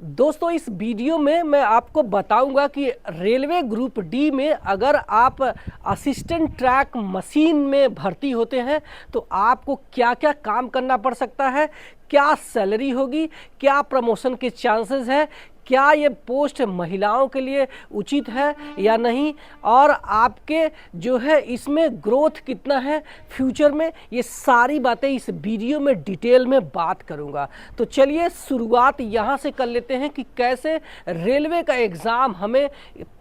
दोस्तों इस वीडियो में मैं आपको बताऊंगा कि रेलवे ग्रुप डी में अगर आप असिस्टेंट ट्रैक मशीन में भर्ती होते हैं तो आपको क्या क्या काम करना पड़ सकता है, क्या सैलरी होगी, क्या प्रमोशन के चांसेस है, क्या ये पोस्ट महिलाओं के लिए उचित है या नहीं, और आपके जो है इसमें ग्रोथ कितना है फ्यूचर में, ये सारी बातें इस वीडियो में डिटेल में बात करूंगा। तो चलिए शुरुआत यहाँ से कर लेते हैं कि कैसे रेलवे का एग्ज़ाम हमें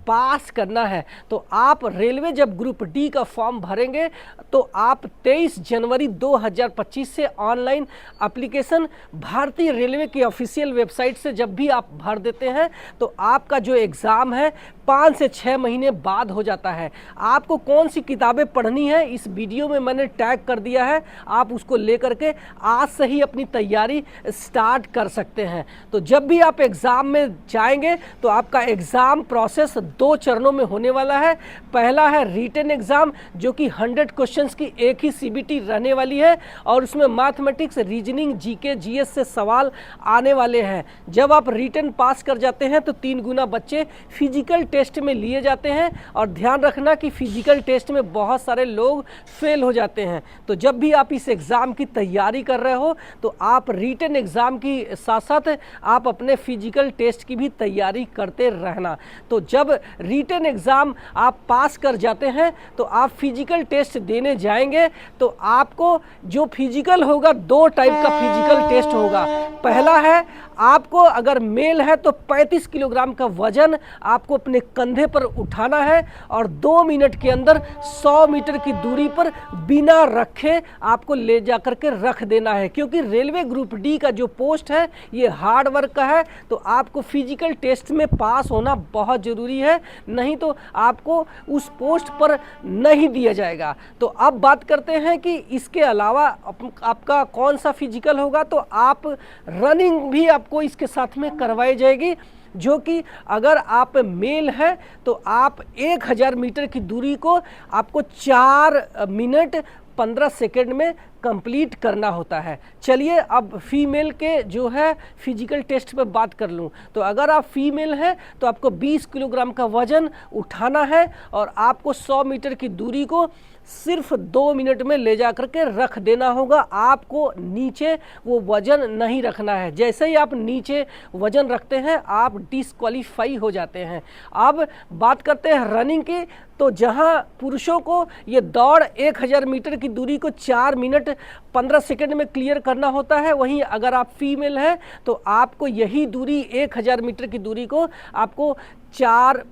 पास करना है। तो आप रेलवे जब ग्रुप डी का फॉर्म भरेंगे तो आप 23 जनवरी 2025 से ऑनलाइन एप्लीकेशन भारतीय रेलवे की ऑफिशियल वेबसाइट से जब भी आप भर देते हैं तो आपका जो एग्ज़ाम है 5 से 6 महीने बाद हो जाता है। आपको कौन सी किताबें पढ़नी है इस वीडियो में मैंने टैग कर दिया है, आप उसको लेकर के आज से ही अपनी तैयारी स्टार्ट कर सकते हैं। तो जब भी आप एग्ज़ाम में जाएंगे तो आपका एग्ज़ाम प्रोसेस 2 चरणों में होने वाला है। पहला है रिटन एग्ज़ाम जो कि 100 क्वेश्चंस की एक ही सीबीटी रहने वाली है और उसमें मैथमेटिक्स, रीजनिंग, जीके, जीएस से सवाल आने वाले हैं। जब आप रिटन पास कर जाते हैं तो 3 गुना बच्चे फिजिकल टेस्ट में लिए जाते हैं और ध्यान रखना कि फिजिकल टेस्ट में बहुत सारे लोग फेल हो जाते हैं। तो जब भी आप इस एग्ज़ाम की तैयारी कर रहे हो तो आप रिटन एग्ज़ाम की साथ साथ आप अपने फिजिकल टेस्ट की भी तैयारी करते रहना। तो जब रिटन एग्ज़ाम आप पास कर जाते हैं तो आप फिजिकल टेस्ट देने जाएंगे तो आपको जो फिजिकल होगा 2 टाइप का फिजिकल टेस्ट होगा। पहला है आपको अगर मेल है तो 35 किलोग्राम का वजन आपको अपने कंधे पर उठाना है और 2 मिनट के अंदर 100 मीटर की दूरी पर बिना रखे आपको ले जा करके रख देना है, क्योंकि रेलवे ग्रुप डी का जो पोस्ट है ये हार्ड वर्क का है। तो आपको फिजिकल टेस्ट में पास होना बहुत ज़रूरी है, नहीं तो आपको उस पोस्ट पर नहीं दिया जाएगा। तो अब बात करते हैं कि इसके अलावा आपका कौन सा फिजिकल होगा। तो आप रनिंग भी आपको इसके साथ में करवाई जाएगी, जो कि अगर आप मेल हैं तो आप 1000 मीटर की दूरी को आपको 4 मिनट 15 सेकेंड में कंप्लीट करना होता है। चलिए अब फीमेल के जो है फिजिकल टेस्ट पे बात कर लूँ। तो अगर आप फीमेल हैं तो आपको 20 किलोग्राम का वज़न उठाना है और आपको 100 मीटर की दूरी को सिर्फ 2 मिनट में ले जा करके रख देना होगा। आपको नीचे वो वज़न नहीं रखना है, जैसे ही आप नीचे वज़न रखते हैं आप डिस्क्वालीफाई हो जाते हैं। अब बात करते हैं रनिंग की। तो जहां पुरुषों को ये दौड़ 1000 मीटर की दूरी को 4 मिनट 15 सेकंड में क्लियर करना होता है, वहीं अगर आप फीमेल हैं तो आपको यही दूरी 1000 मीटर की दूरी को आपको 5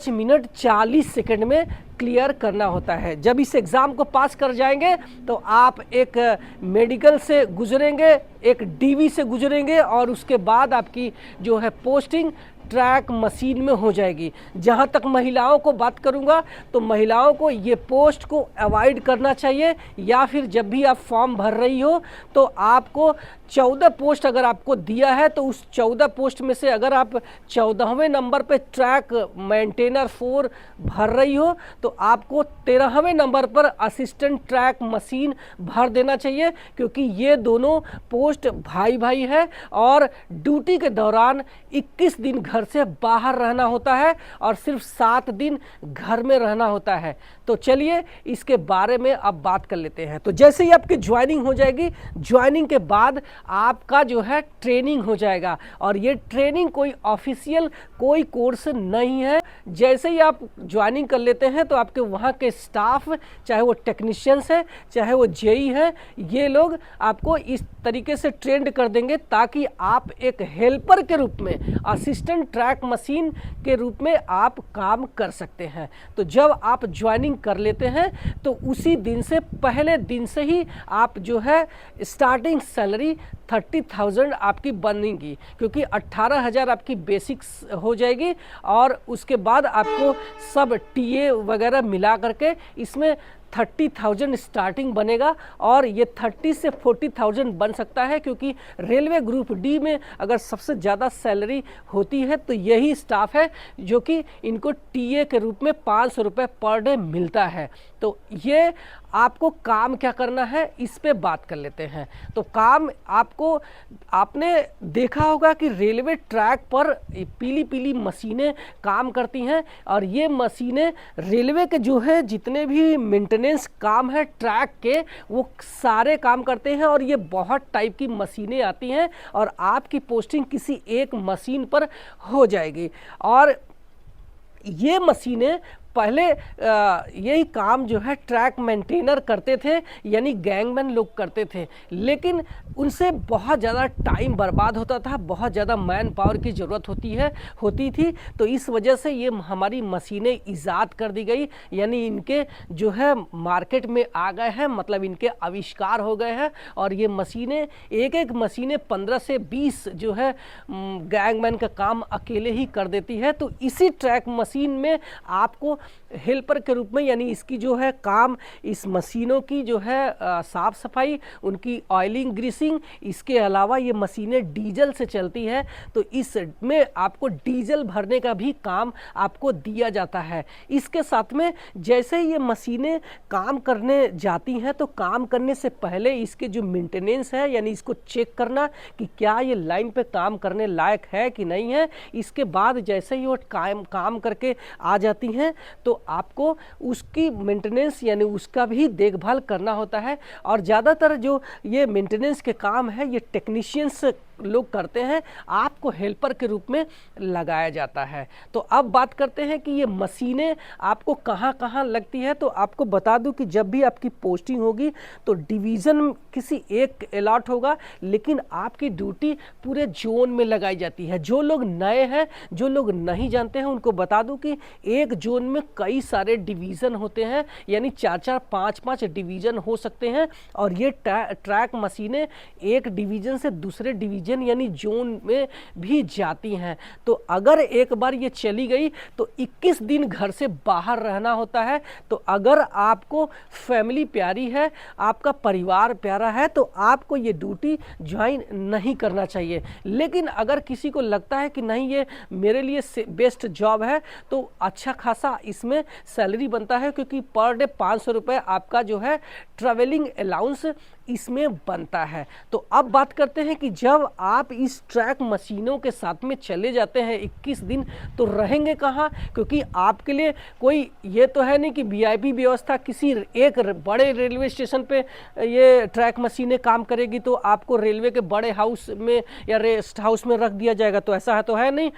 मिनट 40 सेकंड में क्लियर करना होता है। जब इस एग्ज़ाम को पास कर जाएंगे तो आप एक मेडिकल से गुजरेंगे, एक डीवी से गुजरेंगे और उसके बाद आपकी जो है पोस्टिंग ट्रैक मशीन में हो जाएगी। जहां तक महिलाओं को बात करूंगा तो महिलाओं को ये पोस्ट को अवॉइड करना चाहिए, या फिर जब भी आप फॉर्म भर रही हो तो आपको 14 पोस्ट अगर आपको दिया है तो उस 14 पोस्ट में से अगर आप 14वें नंबर पे ट्रैक मेंटेनर 4 भर रही हो तो आपको 13वें नंबर पर असिस्टेंट ट्रैक मशीन भर देना चाहिए, क्योंकि ये दोनों पोस्ट भाई भाई है और ड्यूटी के दौरान 21 दिन घर से बाहर रहना होता है और सिर्फ 7 दिन घर में रहना होता है। तो चलिए इसके बारे में अब बात कर लेते हैं। तो जैसे ही आपकी ज्वाइनिंग हो जाएगी, ज्वाइनिंग के बाद आपका जो है ट्रेनिंग हो जाएगा और ये ट्रेनिंग कोई ऑफिशियल कोई कोर्स नहीं है। जैसे ही आप ज्वाइनिंग कर लेते हैं तो आपके वहाँ के स्टाफ, चाहे वो टेक्नीशियंस है चाहे वो जेई है, ये लोग आपको इस तरीके से ट्रेंड कर देंगे ताकि आप एक हेल्पर के रूप में, असिस्टेंट ट्रैक मशीन के रूप में आप काम कर सकते हैं। तो जब आप ज्वाइनिंग कर लेते हैं तो उसी दिन से, पहले दिन से ही आप जो है स्टार्टिंग सैलरी 30,000 आपकी बनेगी, क्योंकि 18,000 आपकी बेसिक्स हो जाएगी और उसके बाद आपको सब टीए वगैरह मिला करके इसमें 30,000 स्टार्टिंग बनेगा और ये 30 से 40,000 बन सकता है, क्योंकि रेलवे ग्रुप डी में अगर सबसे ज़्यादा सैलरी होती है तो यही स्टाफ है जो कि इनको टीए के रूप में 500 रुपये पर डे मिलता है। तो ये आपको काम क्या करना है इस पे बात कर लेते हैं। तो काम आपने देखा होगा कि रेलवे ट्रैक पर पीली पीली मशीनें काम करती हैं और ये मशीनें रेलवे के जो है जितने भी मेंटेनेंस काम है ट्रैक के वो सारे काम करते हैं। और ये बहुत टाइप की मशीनें आती हैं और आपकी पोस्टिंग किसी एक मशीन पर हो जाएगी। और ये मशीनें पहले यही काम जो है ट्रैक मेंटेनर करते थे, यानी गैंगमैन लोग करते थे, लेकिन उनसे बहुत ज़्यादा टाइम बर्बाद होता था, बहुत ज़्यादा मैन पावर की ज़रूरत होती थी। तो इस वजह से ये हमारी मशीनें ईजाद कर दी गई, यानी इनके जो है मार्केट में आ गए हैं, मतलब इनके आविष्कार हो गए हैं। और ये मशीनें एक मशीनें 15 से 20 जो है गैंगमैन का काम अकेले ही कर देती है। तो इसी ट्रैक मशीन में आपको हेल्पर के रूप में, यानी इसकी जो है काम, इस मशीनों की जो है साफ सफाई, उनकी ऑयलिंग ग्रीसिंग, इसके अलावा ये मशीनें डीजल से चलती है तो इसमें आपको डीजल भरने का भी काम आपको दिया जाता है। इसके साथ में जैसे ही ये मशीनें काम करने जाती हैं तो काम करने से पहले इसके जो मेंटेनेंस है, यानी इसको चेक करना कि क्या ये लाइन पे काम करने लायक है कि नहीं है। इसके बाद जैसे ही वो काम करके आ जाती हैं तो आपको उसकी मेंटेनेंस यानी उसका भी देखभाल करना होता है। और ज़्यादातर जो ये मेंटेनेंस के काम है ये टेक्नीशियंस लोग करते हैं, आपको हेल्पर के रूप में लगाया जाता है। तो अब बात करते हैं कि ये मशीनें आपको कहाँ कहाँ लगती है। तो आपको बता दूं कि जब भी आपकी पोस्टिंग होगी तो डिवीज़न किसी एक अलॉट होगा, लेकिन आपकी ड्यूटी पूरे जोन में लगाई जाती है। जो लोग नए हैं, जो लोग नहीं जानते हैं, उनको बता दूं कि एक जोन में कई सारे डिवीज़न होते हैं, यानी 4-4, 5-5 डिवीज़न हो सकते हैं। और ये ट्रैक मशीनें एक डिवीज़न से दूसरे डिवीज़न यानी जोन में भी जाती हैं। तो अगर एक बार ये चली गई तो 21 दिन घर से बाहर रहना होता है। तो अगर आपको फैमिली प्यारी है, आपका परिवार प्यारा है, तो आपको ये ड्यूटी ज्वाइन नहीं करना चाहिए। लेकिन अगर किसी को लगता है कि नहीं ये मेरे लिए बेस्ट जॉब है तो अच्छा खासा इसमें सैलरी बनता है, क्योंकि पर डे 500 रुपये आपका जो है ट्रैवलिंग अलाउंस इसमें बनता है। तो अब बात करते हैं कि जब आप इस ट्रैक मशीनों के साथ में चले जाते हैं 21 दिन, तो रहेंगे कहाँ? क्योंकि आपके लिए कोई ये तो है नहीं कि वीआईपी व्यवस्था किसी एक बड़े रेलवे स्टेशन पे ये ट्रैक मशीनें काम करेगी तो आपको रेलवे के बड़े हाउस में या रेस्ट हाउस में रख दिया जाएगा, तो ऐसा है तो है नहीं।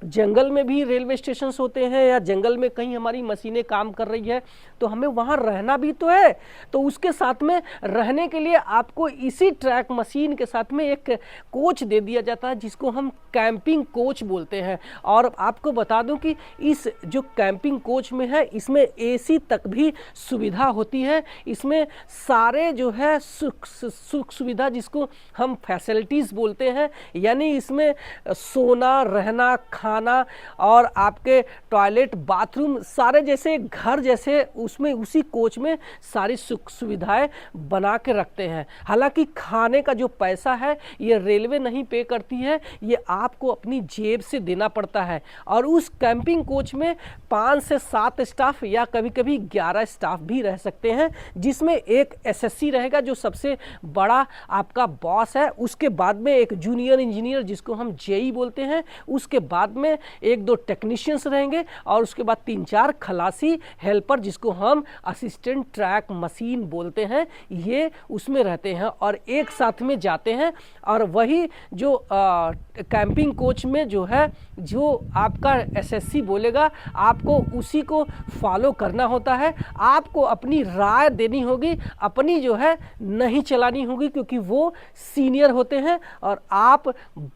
जंगल में भी रेलवे स्टेशन होते हैं या जंगल में कहीं हमारी मशीनें काम कर रही है तो हमें वहाँ रहना भी तो है। तो उसके साथ में रहने के लिए आपको इसी ट्रैक मशीन के साथ में एक कोच दे दिया जाता है जिसको हम कैंपिंग कोच बोलते हैं। और आपको बता दूं कि इस जो कैंपिंग कोच में है इसमें एसी तक भी सुविधा होती है। इसमें सारे जो है सुख सुविधा जिसको हम फैसिलिटीज़ बोलते हैं, यानी इसमें सोना, रहना, खाना और आपके टॉयलेट, बाथरूम सारे जैसे घर जैसे उसमें उसी कोच में सारी सुख सुविधाएं बना के रखते हैं। हालांकि खाने का जो पैसा है ये रेलवे नहीं पे करती है, ये आपको अपनी जेब से देना पड़ता है। और उस कैंपिंग कोच में 5 से 7 स्टाफ या कभी कभी 11 स्टाफ भी रह सकते हैं, जिसमें एक एसएससी रहेगा जो सबसे बड़ा आपका बॉस है। उसके बाद में एक जूनियर इंजीनियर जिसको हम जेई बोलते हैं, उसके बाद में 1-2 टेक्नीशियंस रहेंगे और उसके बाद 3-4 खलासी हेल्पर जिसको हम असिस्टेंट ट्रैक मशीन बोलते हैं, ये उसमें रहते हैं और एक साथ में जाते हैं। और वही जो कैंपिंग कोच में जो है जो आपका एसएससी बोलेगा आपको उसी को फॉलो करना होता है। आपको अपनी राय देनी होगी, अपनी जो है नहीं चलानी होगी, क्योंकि वो सीनियर होते हैं और आप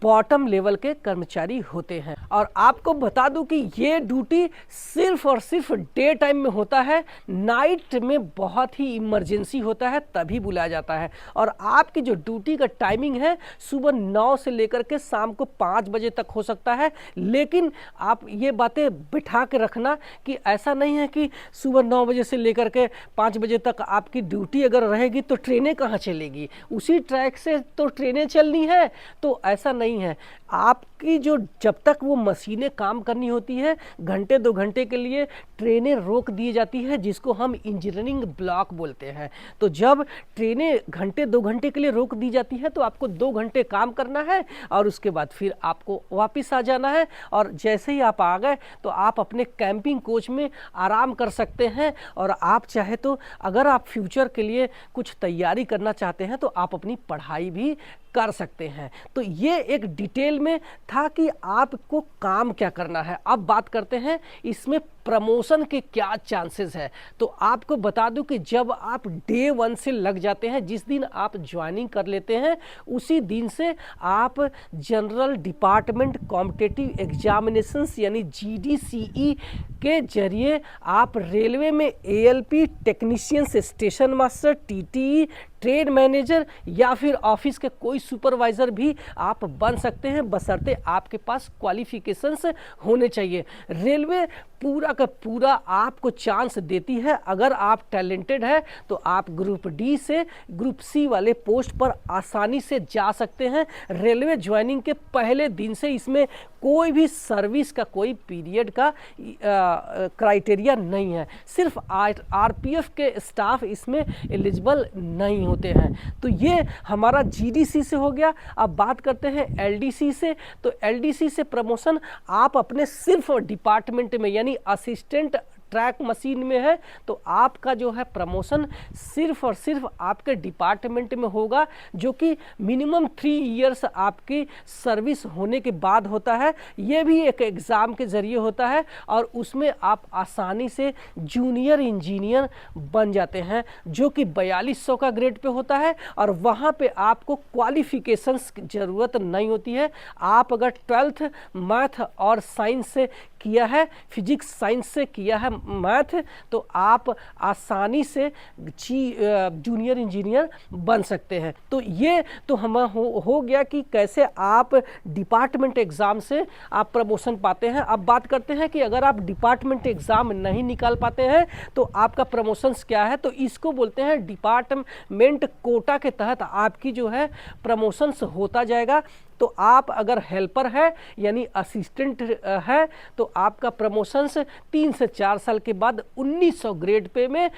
बॉटम लेवल के कर्मचारी होते हैं। और आपको बता दूं कि ये ड्यूटी सिर्फ और सिर्फ डे टाइम में होता है, नाइट में बहुत ही इमरजेंसी होता है तभी बुलाया जाता है। और आपकी जो ड्यूटी का टाइमिंग है सुबह 9 से लेकर के शाम को 5 बजे तक हो सकता है। लेकिन आप ये बातें बिठा के रखना कि ऐसा नहीं है कि सुबह 9 बजे से लेकर के 5 बजे तक आपकी ड्यूटी अगर रहेगी तो ट्रेनें कहाँ चलेगी, उसी ट्रैक से तो ट्रेनें चलनी है। तो ऐसा नहीं है, आपकी जो जब तक वो मशीनें काम करनी होती है घंटे 2 घंटे के लिए ट्रेनें रोक दी जाती है, जिसको हम इंजीनियरिंग ब्लॉक बोलते हैं। तो जब ट्रेनें घंटे 2 घंटे के लिए रोक दी जाती है तो आपको 2 घंटे काम करना है और उसके बाद फिर आपको वापस आ जाना है। और जैसे ही आप आ गए तो आप अपने कैंपिंग कोच में आराम कर सकते हैं। और आप चाहे तो अगर आप फ्यूचर के लिए कुछ तैयारी करना चाहते हैं तो आप अपनी पढ़ाई भी कर सकते हैं। तो ये एक डिटेल में था कि आपको काम क्या करना है। अब बात करते हैं इसमें प्रमोशन के क्या चांसेस है। तो आपको बता दूं कि जब आप डे 1 से लग जाते हैं, जिस दिन आप ज्वाइनिंग कर लेते हैं उसी दिन से आप जनरल डिपार्टमेंट कॉम्पिटिटिव एग्जामिनेशंस यानी GDCE के जरिए आप रेलवे में ALP technician, station master, TTE, trade manager या फिर ऑफिस के कोई सुपरवाइजर भी आप बन सकते हैं, बशर्ते आपके पास क्वालिफिकेशंस होने चाहिए। रेलवे पूरा का पूरा आपको चांस देती है। अगर आप टैलेंटेड है तो आप ग्रुप D से ग्रुप C वाले पोस्ट पर आसानी से जा सकते हैं। रेलवे ज्वाइनिंग के पहले दिन से इसमें कोई भी सर्विस का कोई पीरियड का क्राइटेरिया नहीं है। सिर्फ RPF के स्टाफ इसमें एलिजिबल नहीं होते हैं। तो ये हमारा GDC से हो गया। अब बात करते हैं LDC से। तो LDC से प्रमोशन आप अपने सिर्फ डिपार्टमेंट में यानी असिस्टेंट ट्रैक मशीन में है तो आपका जो है प्रमोशन सिर्फ और सिर्फ आपके डिपार्टमेंट में होगा, जो कि मिनिमम 3 इयर्स आपकी सर्विस होने के बाद होता है। ये भी एक एग्ज़ाम के ज़रिए होता है और उसमें आप आसानी से जूनियर इंजीनियर बन जाते हैं, जो कि 4200 का ग्रेड पे होता है। और वहाँ पे आपको क्वालिफिकेशंस की ज़रूरत नहीं होती है। आप अगर 12th मैथ और साइंस से किया है, फिजिक्स साइंस से किया है मैथ, तो आप आसानी से जूनियर इंजीनियर बन सकते हैं। तो ये तो हम हो गया कि कैसे आप डिपार्टमेंट एग्ज़ाम से आप प्रमोशन पाते हैं। अब बात करते हैं कि अगर आप डिपार्टमेंट एग्ज़ाम नहीं निकाल पाते हैं तो आपका प्रमोशंस क्या है। तो इसको बोलते हैं डिपार्टमेंट कोटा के तहत आपकी जो है प्रमोशंस होता जाएगा। तो आप अगर हेल्पर है यानी असिस्टेंट है तो आपका प्रमोशंस 3 से 4 साल के बाद 1900 ग्रेड पे में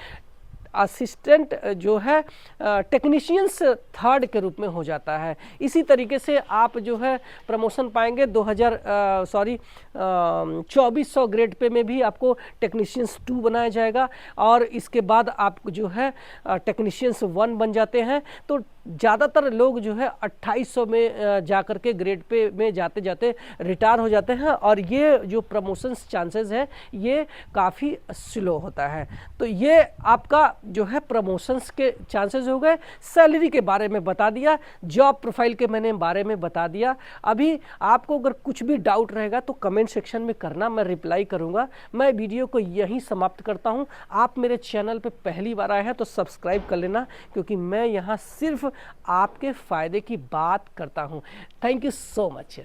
असिस्टेंट जो है टेक्नीशियंस 3rd के रूप में हो जाता है। इसी तरीके से आप जो है प्रमोशन पाएंगे 2400 ग्रेड पे में भी आपको टेक्नीशियंस 2 बनाया जाएगा। और इसके बाद आप जो है टेक्नीशियंस 1 बन जाते हैं। तो ज़्यादातर लोग जो है 2800 में जाकर के ग्रेड पे में जाते जाते रिटायर हो जाते हैं और ये जो प्रमोशंस चांसेस है ये काफ़ी स्लो होता है। तो ये आपका जो है प्रमोशंस के चांसेस हो गए। सैलरी के बारे में बता दिया, जॉब प्रोफाइल के मैंने बारे में बता दिया। अभी आपको अगर कुछ भी डाउट रहेगा तो कमेंट सेक्शन में करना, मैं रिप्लाई करूँगा। मैं वीडियो को यहीं समाप्त करता हूँ। आप मेरे चैनल पे पहली बार आए हैं तो सब्सक्राइब कर लेना, क्योंकि मैं यहाँ सिर्फ आपके फ़ायदे की बात करता हूँ। Thank you so much.